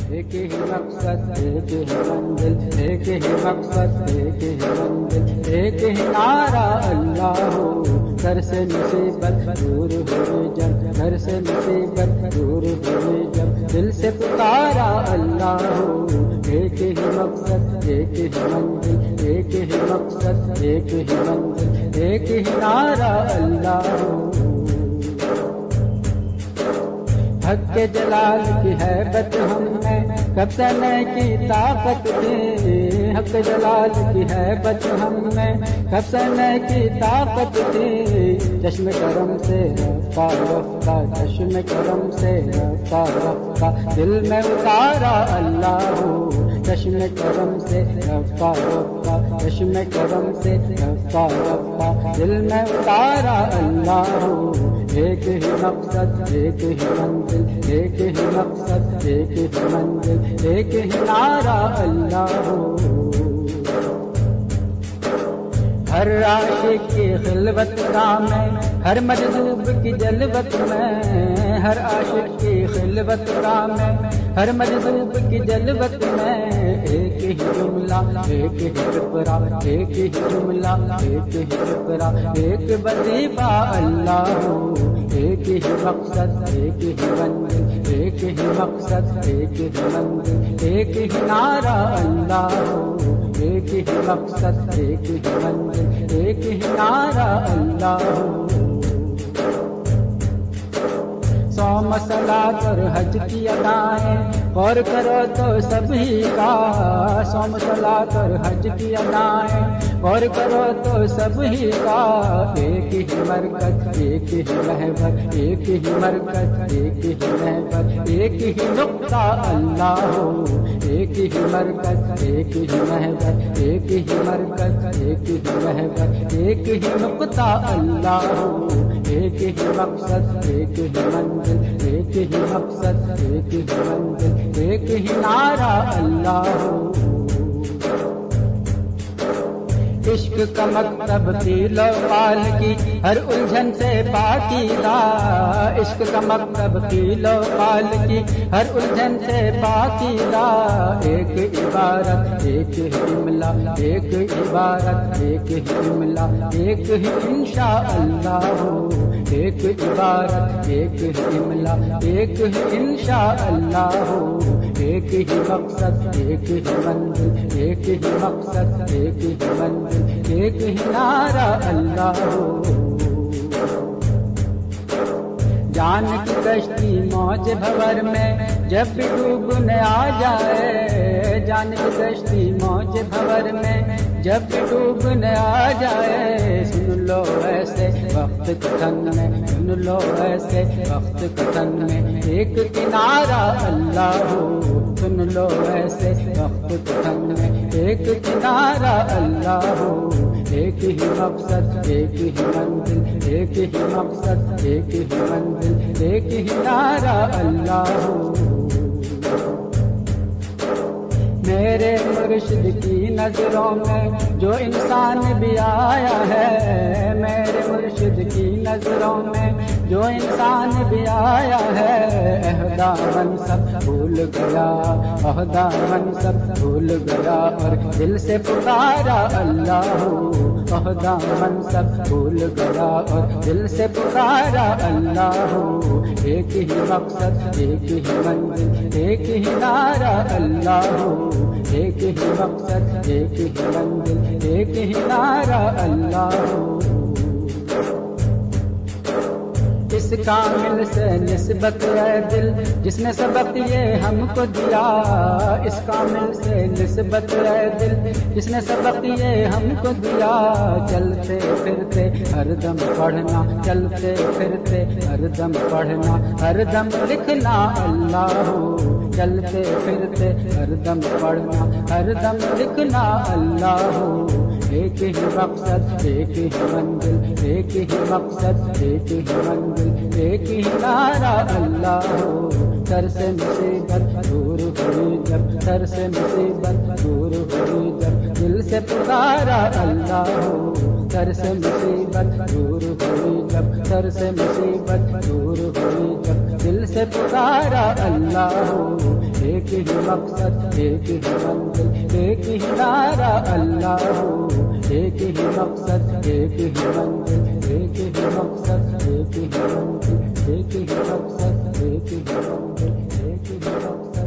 ایک ہی مقصد ایک ہی منزل، ایک ہی مقصد ایک ہی منزل، ایک ہی نعرہ اللہ ہو، گھر سے مصیبت دور ہوئی جب، گھر سے مصیبت دور ہوئی جب، دل سے پکارا اللہ ہو، ایک ہی مقصد ایک ہی منزل، ایک ہی مقصد ایک ہی منزل، ایک ہی نعرہ اللہ ہو۔ حق کے جلال کی ہیبت ہم میں کب سنے کی طاقت تھی، حق جلال کی ہیبت ہم میں کب سنے کی طاقت تھی، چشم کرم سے رفتہ رفتہ، چشم کرم سے رفتہ رفتہ، دل میں اتارا اللہ ہو، چشم کرم سے رفتہ رفتہ، چشم کرم سے رفتہ رفتہ، دل میں اتارا اللہ ہو، ایک ہی مقصد ایک ہی منزل، ایک ہی مقصد ایک ہی منزل، ایک ہی نعرہ اللہ ہو۔ ہر عاشق کی خلوت گاہ میں، ہر مجذوب کی جلوت میں، ہر عاشق کی خلوت گاہ میں، ہر مجذوب کی جلوت میں، ایک ہی جملہ ایک ہی فقرہ، ایک ہی جملہ ایک ہی فقرہ، ایک وظیفہ اللہ ہو، ایک ہی مقصد ایک ہی منزل، ایک ہی مقصد ایک ہی منزل، ایک ہی نعرہ اللہ ہو، ایک ہی مقصد ایک ہی منزل، ایک ہی نعرہ اللہ ہو۔ 100 مسلات اور حج کی ادائیں غور کرو تو سبھی کا، 100 مسلات اور حج کی ادائیں غور کرو تو سبھی کا، ایک ہی مرکز ایک ہی محور، ایک ہی مرکز ایک ہی محور، ایک ہی نقطہ اللہ ہو، ایک ہی مرکز ایک ہی محور، ایک ہی مرکز ایک ہی محور، ایک ہی نقطہ اللہ ہو، ایک ہی مقصد ایک ہی منزل، ایک ہی مقصد ایک ہی منزل، ایک ہی نعرہ اللہ ہو۔ عشق کا مکتب تیل و قال کی ہر الجھن سے پاکیزہ، عشق کا مکتب تیل و قال کی ہر الجھن سے پاکیزہ، ایک عبارت ایک ہی جملہ، ایک عبارت ایک ہی جملہ، ایک ہی انشاء اللہ ہو، ایک عبارت ایک ہی جملہ، ایک ہی انشاء اللہ ہو، ایک ہی مقصد ایک ہی منزل، ایک ہی مقصد ایک ہی منزل، ایک ہی نعرہ اللہ ہو۔ جان کی کشتی موج بھور میں جب بھی ڈوبنے آ جائے، جان کی کشتی موج بھور میں جب بھی ڈوبنے آ جائے، سن لو ایسے وقت کتن میں، سن لو ایسے وقت کتن میں، ایک کنارہ اللہ ہو، سن لو ایسے وقت کتن میں، ایک کنارہ اللہ ہو، ایک ہی مقصد ایک ہی منزل، ایک ہی مقصد ایک ہی منزل، ایک ہی نعرہ اللہ ہو۔ میرے مرشد کی نظروں میں جو انسان بھی آیا ہے، میرے مرشد کی نظروں میں جو انسان بھی آیا ہے، عہدہ منصب بھول گیا، عہدہ منصب بھول گیا، اور دل سے پکارا اللہ ہو، عہدہ منصب بھول گیا، اور دل سے پکارا اللہ ہو، ایک ہی مقصد ایک ہی منزل، ایک ہی نعرہ اللہ ہو، ایک ہی مقصد ایک ہی منزل، ایک ہی نعرہ اللہ ہو۔ اس کامل سے نسبت ہے دل جس نے سبق یہ ہم کو دیا، اس کامل سے نسبت ہے دل جس نے سبق یہ ہم کو دیا، چلتے پھرتے ہر دم پڑھنا، چلتے پھرتے ہر دم پڑھنا، ہر دم لکھنا اللہ ہو، چلتے پھرتے ہر دم پڑھنا، ہر دم لکھنا اللہ ہو، ایک ہی مقصد ایک ہی منزل، ایک ہی مقصد ایک ہی منزل، ایک ہی نعرہ اللہ ہو۔ سر سے مصیبت دور ہوئی جب، سر سے مصیبت دور ہوئی جب، دل سے پکارا اللہ ہو، سر سے مصیبت دور ہوئی جب، سر سے مصیبت دور ہوئی جب، دل سے پکارا اللہ ہو، ایک ہی مقصد ایک ہی منزل ایک ہی نعرہ اللہ ہو، ایک ہی مقصد ایک ہی منزل ایک ہی مقصد ایک ہی منزل ایک ہی مقصد ایک ہی منزل ایک ہی مقصد